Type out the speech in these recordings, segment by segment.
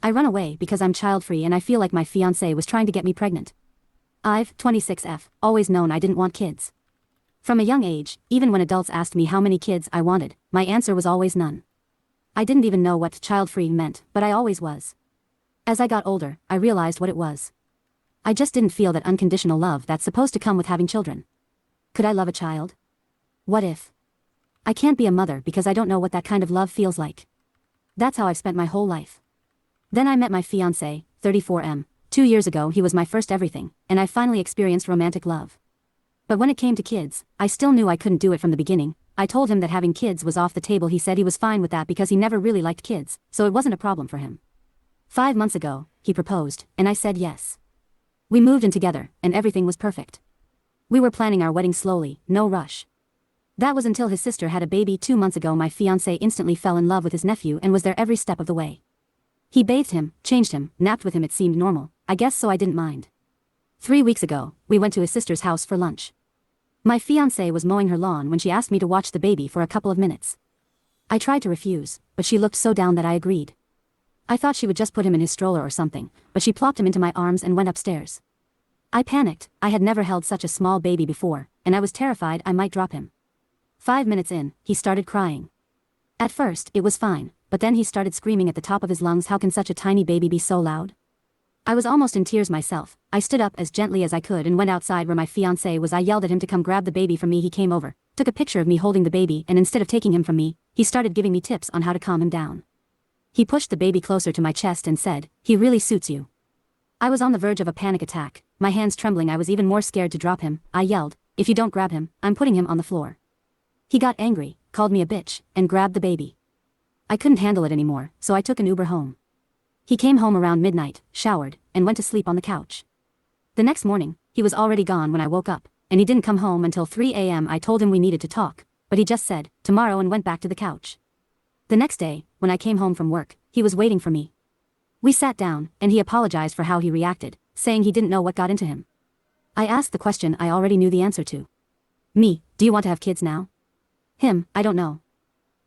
I run away because I'm child-free and I feel like my fiance was trying to get me pregnant. I've, 26F, always known I didn't want kids. From a young age, even when adults asked me how many kids I wanted, my answer was always none. I didn't even know what child-free meant, but I always was. As I got older, I realized what it was. I just didn't feel that unconditional love that's supposed to come with having children. Could I love a child? What if? I can't be a mother because I don't know what that kind of love feels like. That's how I've spent my whole life. Then I met my fiance, 34M. 2 years ago he was my first everything, and I finally experienced romantic love. But when it came to kids, I still knew I couldn't do it from the beginning. I told him that having kids was off the table. He said he was fine with that because he never really liked kids, so it wasn't a problem for him. 5 months ago, he proposed, and I said yes. We moved in together, and everything was perfect. We were planning our wedding slowly, no rush. That was until his sister had a baby 2 months ago. My fiancé instantly fell in love with his nephew and was there every step of the way. He bathed him, changed him, napped with him. It seemed normal, I guess, so I didn't mind. 3 weeks ago, we went to his sister's house for lunch. My fiancé was mowing her lawn when she asked me to watch the baby for a couple of minutes. I tried to refuse, but she looked so down that I agreed. I thought she would just put him in his stroller or something, but she plopped him into my arms and went upstairs. I panicked. I had never held such a small baby before, and I was terrified I might drop him. 5 minutes in, he started crying. At first, it was fine, but then he started screaming at the top of his lungs. How can such a tiny baby be so loud? I was almost in tears myself. I stood up as gently as I could and went outside where my fiancé was. I yelled at him to come grab the baby from me. He came over, took a picture of me holding the baby, and instead of taking him from me, he started giving me tips on how to calm him down. He pushed the baby closer to my chest and said, "He really suits you." I was on the verge of a panic attack, my hands trembling. I was even more scared to drop him. I yelled, "If you don't grab him, I'm putting him on the floor." He got angry, called me a bitch, and grabbed the baby. I couldn't handle it anymore, so I took an Uber home. He came home around midnight, showered, and went to sleep on the couch. The next morning, he was already gone when I woke up, and he didn't come home until 3 a.m. I told him we needed to talk, but he just said, "Tomorrow," and went back to the couch. The next day, when I came home from work, he was waiting for me. We sat down, and he apologized for how he reacted, saying he didn't know what got into him. I asked the question I already knew the answer to. Me, do you want to have kids now? Him, I don't know.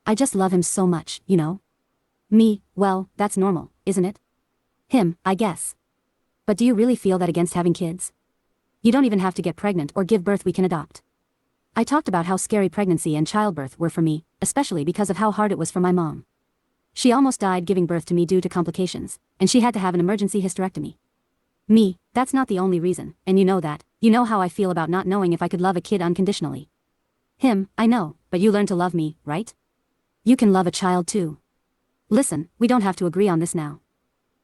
I just love him so much, you know? Me, well, that's normal, isn't it? Him, I guess. But do you really feel that against having kids? You don't even have to get pregnant or give birth, we can adopt. I talked about how scary pregnancy and childbirth were for me, especially because of how hard it was for my mom. She almost died giving birth to me due to complications, and she had to have an emergency hysterectomy. Me, that's not the only reason, and you know that. You know how I feel about not knowing if I could love a kid unconditionally. Him, I know, but you learn to love me, right? You can love a child too. Listen, we don't have to agree on this now.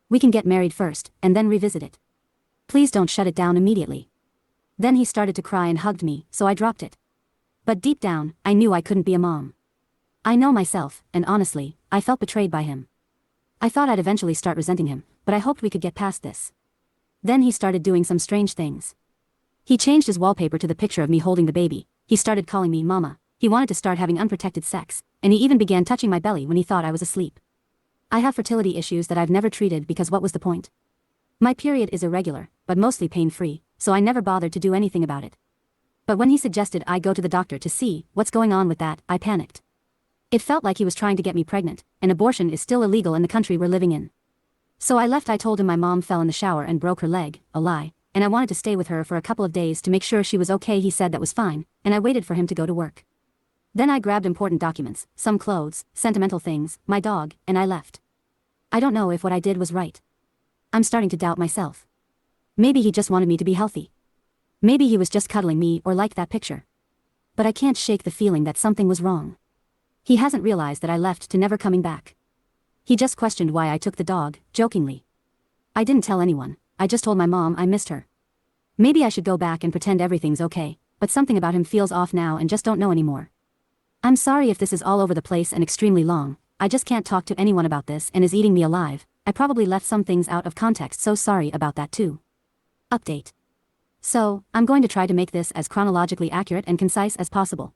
We can get married first, and then revisit it. Please don't shut it down immediately. Then he started to cry and hugged me, so I dropped it. But deep down, I knew I couldn't be a mom. I know myself, and honestly, I felt betrayed by him. I thought I'd eventually start resenting him, but I hoped we could get past this. Then he started doing some strange things. He changed his wallpaper to the picture of me holding the baby. He started calling me mama. He wanted to start having unprotected sex, and he even began touching my belly when he thought I was asleep. I have fertility issues that I've never treated because what was the point? My period is irregular, but mostly pain-free, so I never bothered to do anything about it. But when he suggested I go to the doctor to see what's going on with that, I panicked. It felt like he was trying to get me pregnant, and abortion is still illegal in the country we're living in. So I left. I told him my mom fell in the shower and broke her leg, a lie, and I wanted to stay with her for a couple of days to make sure she was okay. He said that was fine, and I waited for him to go to work. Then I grabbed important documents, some clothes, sentimental things, my dog, and I left. I don't know if what I did was right. I'm starting to doubt myself. Maybe he just wanted me to be healthy. Maybe he was just cuddling me or liked that picture. But I can't shake the feeling that something was wrong. He hasn't realized that I left to never coming back. He just questioned why I took the dog, jokingly. I didn't tell anyone, I just told my mom I missed her. Maybe I should go back and pretend everything's okay, but something about him feels off now and just don't know anymore. I'm sorry if this is all over the place and extremely long. I just can't talk to anyone about this and is eating me alive. I probably left some things out of context, so sorry about that too. Update. So, I'm going to try to make this as chronologically accurate and concise as possible.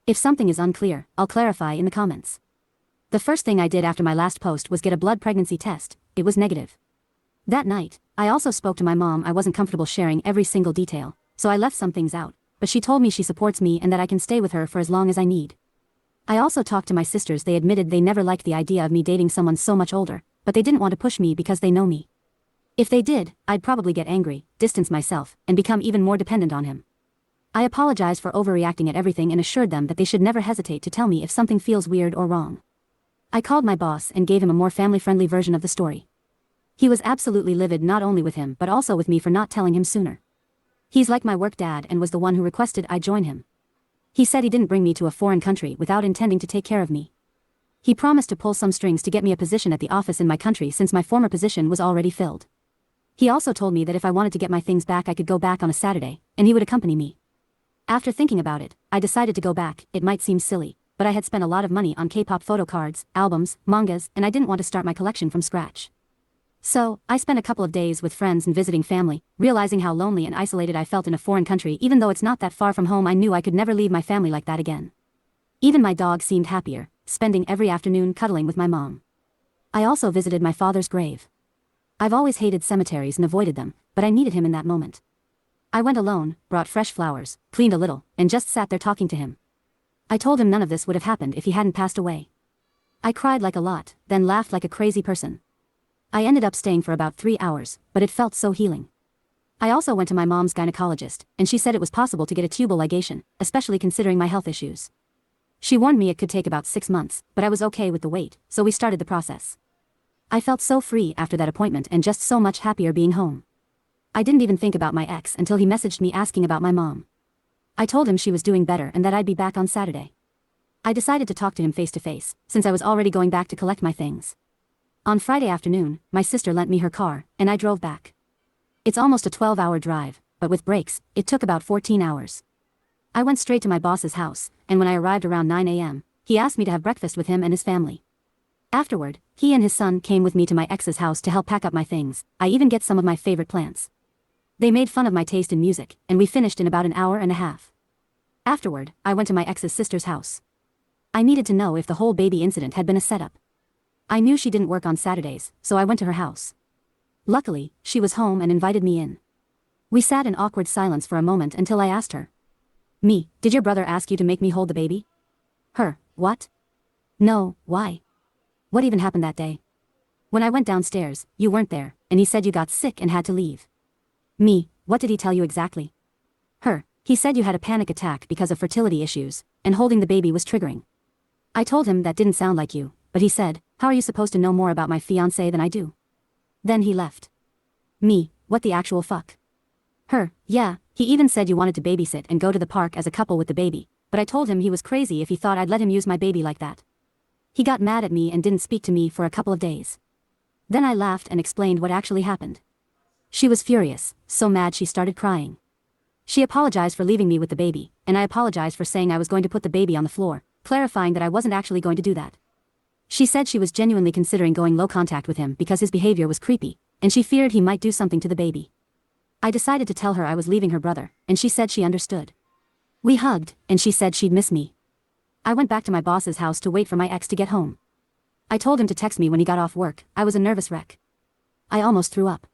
If something is unclear, I'll clarify in the comments. The first thing I did after my last post was get a blood pregnancy test. It was negative. That night, I also spoke to my mom. I wasn't comfortable sharing every single detail, so I left some things out, but she told me she supports me and that I can stay with her for as long as I need. I also talked to my sisters. They admitted they never liked the idea of me dating someone so much older, but they didn't want to push me because they know me. If they did, I'd probably get angry, distance myself, and become even more dependent on him. I apologized for overreacting at everything and assured them that they should never hesitate to tell me if something feels weird or wrong. I called my boss and gave him a more family-friendly version of the story. He was absolutely livid not only with him but also with me for not telling him sooner. He's like my work dad and was the one who requested I join him. He said he didn't bring me to a foreign country without intending to take care of me. He promised to pull some strings to get me a position at the office in my country since my former position was already filled. He also told me that if I wanted to get my things back I could go back on a Saturday, and he would accompany me. After thinking about it, I decided to go back. It might seem silly, but I had spent a lot of money on K-pop photo cards, albums, mangas, and I didn't want to start my collection from scratch. So, I spent a couple of days with friends and visiting family, realizing how lonely and isolated I felt in a foreign country. Even though it's not that far from home, I knew I could never leave my family like that again. Even my dog seemed happier, spending every afternoon cuddling with my mom. I also visited my father's grave. I've always hated cemeteries and avoided them, but I needed him in that moment. I went alone, brought fresh flowers, cleaned a little, and just sat there talking to him. I told him none of this would have happened if he hadn't passed away. I cried like a lot, then laughed like a crazy person. I ended up staying for about 3 hours, but it felt so healing. I also went to my mom's gynecologist, and she said it was possible to get a tubal ligation, especially considering my health issues. She warned me it could take about 6 months, but I was okay with the wait, so we started the process. I felt so free after that appointment and just so much happier being home. I didn't even think about my ex until he messaged me asking about my mom. I told him she was doing better and that I'd be back on Saturday. I decided to talk to him face to face, since I was already going back to collect my things. On Friday afternoon, my sister lent me her car, and I drove back. It's almost a 12-hour drive, but with breaks, it took about 14 hours. I went straight to my boss's house, and when I arrived around 9 a.m., he asked me to have breakfast with him and his family. Afterward, he and his son came with me to my ex's house to help pack up my things. I even get some of my favorite plants. They made fun of my taste in music, and we finished in about an hour and a half. Afterward, I went to my ex's sister's house. I needed to know if the whole baby incident had been a setup. I knew she didn't work on Saturdays, so I went to her house. Luckily, she was home and invited me in. We sat in awkward silence for a moment until I asked her. Me, did your brother ask you to make me hold the baby? Her, what? No, why? What even happened that day? When I went downstairs, you weren't there, and he said you got sick and had to leave. Me, what did he tell you exactly? Her, he said you had a panic attack because of fertility issues, and holding the baby was triggering. I told him that didn't sound like you, but he said, how are you supposed to know more about my fiance than I do? Then he left. Me, what the actual fuck? Her, yeah, he even said you wanted to babysit and go to the park as a couple with the baby, but I told him he was crazy if he thought I'd let him use my baby like that. He got mad at me and didn't speak to me for a couple of days. Then I laughed and explained what actually happened. She was furious, so mad she started crying. She apologized for leaving me with the baby, and I apologized for saying I was going to put the baby on the floor, clarifying that I wasn't actually going to do that. She said she was genuinely considering going low contact with him because his behavior was creepy, and she feared he might do something to the baby. I decided to tell her I was leaving her brother, and she said she understood. We hugged, and she said she'd miss me. I went back to my boss's house to wait for my ex to get home. I told him to text me when he got off work. I was a nervous wreck. I almost threw up.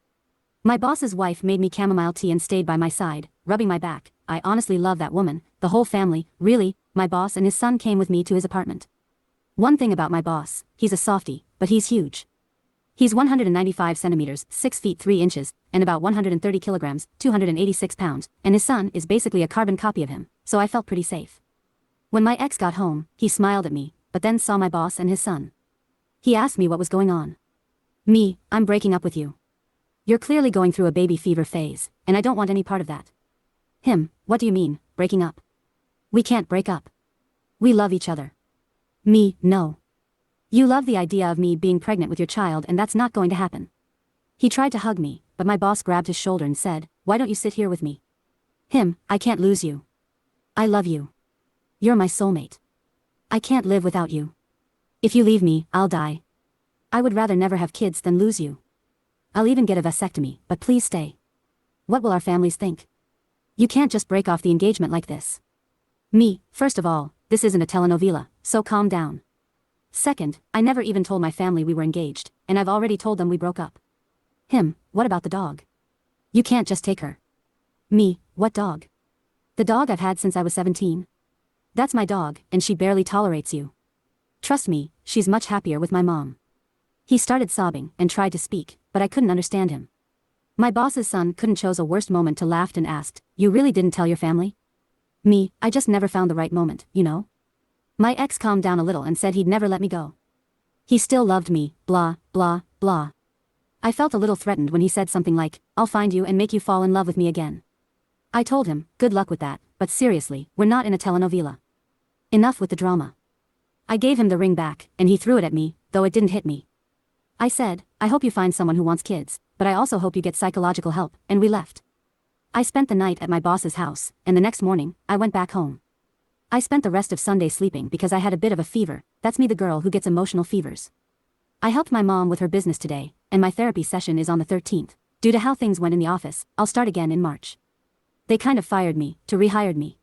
My boss's wife made me chamomile tea and stayed by my side, rubbing my back. I honestly love that woman, the whole family, really. My boss and his son came with me to his apartment. One thing about my boss, he's a softie, but he's huge. He's 195 centimeters, 6 feet 3 inches, and about 130 kilograms, 286 pounds, and his son is basically a carbon copy of him, so I felt pretty safe. When my ex got home, he smiled at me, but then saw my boss and his son. He asked me what was going on. Me, I'm breaking up with you. You're clearly going through a baby fever phase, and I don't want any part of that. Him, what do you mean, breaking up? We can't break up. We love each other. Me, no. You love the idea of me being pregnant with your child and that's not going to happen. He tried to hug me, but my boss grabbed his shoulder and said, why don't you sit here with me? Him, I can't lose you. I love you. You're my soulmate. I can't live without you. If you leave me, I'll die. I would rather never have kids than lose you. I'll even get a vasectomy, but please stay. What will our families think? You can't just break off the engagement like this. Me, first of all, this isn't a telenovela, so calm down. Second, I never even told my family we were engaged, and I've already told them we broke up. Him, what about the dog? You can't just take her. Me, what dog? The dog I've had since I was 17. That's my dog, and she barely tolerates you. Trust me, she's much happier with my mom. He started sobbing and tried to speak, but I couldn't understand him. My boss's son couldn't chose a worse moment to laugh and asked, "You really didn't tell your family?" Me, I just never found the right moment, you know? My ex calmed down a little and said he'd never let me go. He still loved me, blah, blah, blah. I felt a little threatened when he said something like, "I'll find you and make you fall in love with me again." I told him, good luck with that, but seriously, we're not in a telenovela. Enough with the drama. I gave him the ring back, and he threw it at me, though it didn't hit me. I said, "I hope you find someone who wants kids, but I also hope you get psychological help," and we left. I spent the night at my boss's house, and the next morning, I went back home. I spent the rest of Sunday sleeping because I had a bit of a fever. That's me, the girl who gets emotional fevers. I helped my mom with her business today, and my therapy session is on the 13th. Due to how things went in the office, I'll start again in March. They kind of fired me, to rehired me.